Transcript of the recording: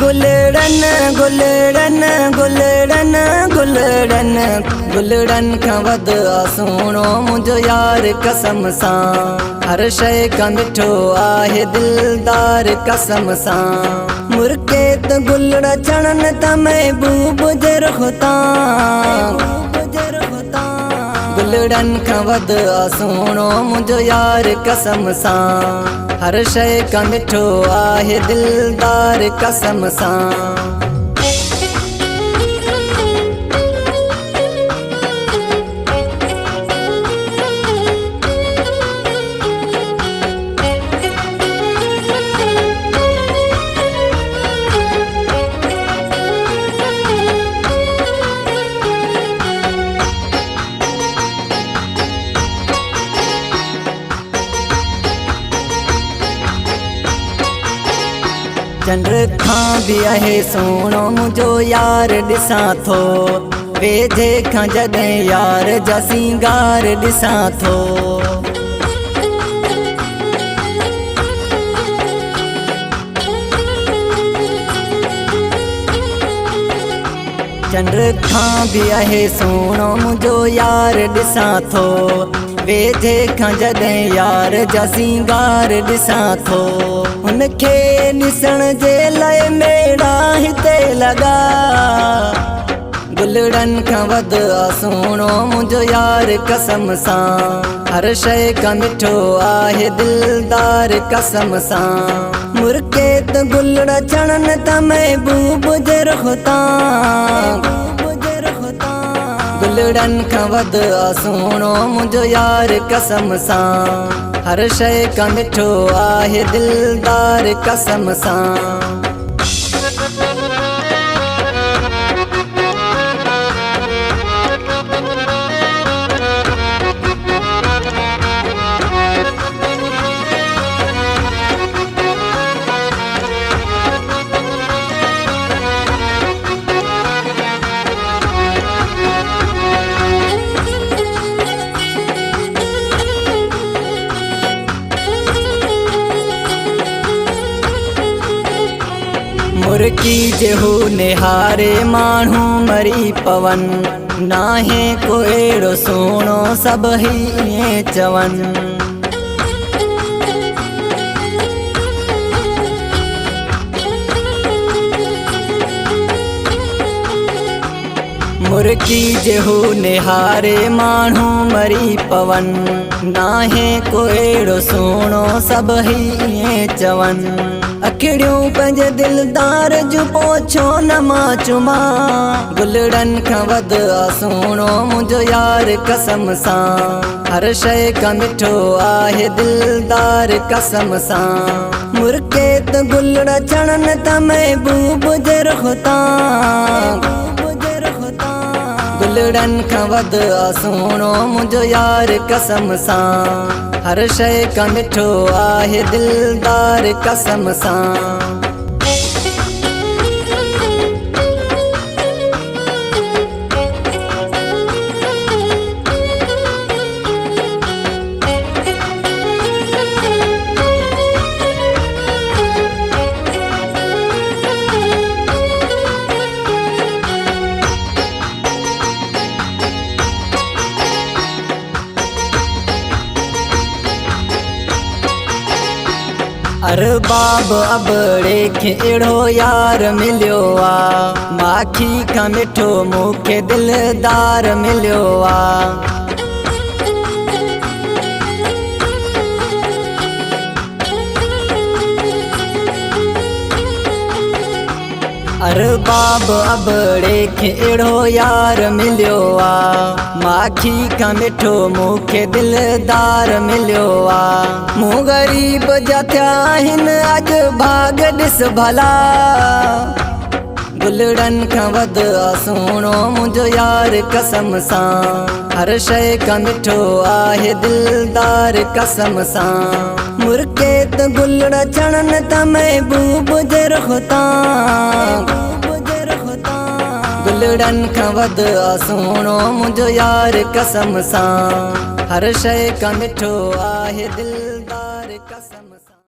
गुलड़न गुलड़न गुलड़न गुलड़न गुलड़न खां वध सोणो मुंहिंजो यार कसम सां। हर शइ खां मिठो आहे दिलदार कसम सां। मुर्के त गुलड़ चढ़न त महबूब जे रुख़ तां। गुलड़न खां वध सोणो मुंहिंजो यार कसम सां। हर शइ खां मिठो आहे दिलदार कसम सां। चंड खां भी आहे सोणो मुंहिंजो यार ॾिसां थो। वेझे खां जॾहिं यार जा सिंगार ॾिसां थो। चंड खां भी आहे सोणो मुंहिंजो यार ॾिसां थो। वेझे खां जॾहिं यार जा सिंगार ॾिसां थो। हुनखे ॾिसण जे लाइ मेड़ा हिते लॻा। गुलड़न खां वध सोणो मुंहिंजो यार कसम सां। हर शइ खां मिठो आहे दिलदार कसम सां। मुर्के त गुलड़ चढ़न त महबूब जे रुख़ तां। गुलड़न खां वध सोणो मुंहिंजो यार कसम सां। हर शइ खां मिठो आहे दिलदार कसम सां। मुर्की जे हू निहारे माण्हू मरी पवन। नाहे को अहिड़ो सोणो सभई ईअं चवन। मुर्की जे हू निहारे माण्हू मरी पवन। नाहे को अहिड़ो सोणो सभई ईअं चवन। अखिड़ियूं पंहिंजे दिलदार जूं पोछो न मां चुमां। गुलड़न खां वध सोणो मुंहिंजो यार कसम सां। हर शइ खां मिठो आहे दिलदार कसम सां। मुर्के त गुलड़ चढ़न त महबूब जे रुख़ तां। गुलड़न खां वध सोणो मुंहिंजो यार कसम सां। हर शइ खां मिठो आहे दिलदार कसम सां। अरबाब अबड़े खे अहिड़ो यार मिलियो आ। माखी खां मिठो मूंखे दिलदार मिलियो आ। अरबाब अबड़े खे अहिड़ो यार मिलियो आ। माखी खां मिठो मूंखे दिलदार मिलियो आ। मूं ग़रीब जा थिया आहिनि अॼु भाग ॾिस भला। गुलड़न खां वध सोणो मुंहिंजो यार कसम सां। हर शइ खां मिठो आहे दिलदार कसम सां। मुर्के त गुलड़ चढ़न त महबूब जे रुख़ तां। गुलड़न खां वध सोणो मुंहिंजो यार कसम सां। हर शइ खां मिठो आहे दिलदार कसम सां।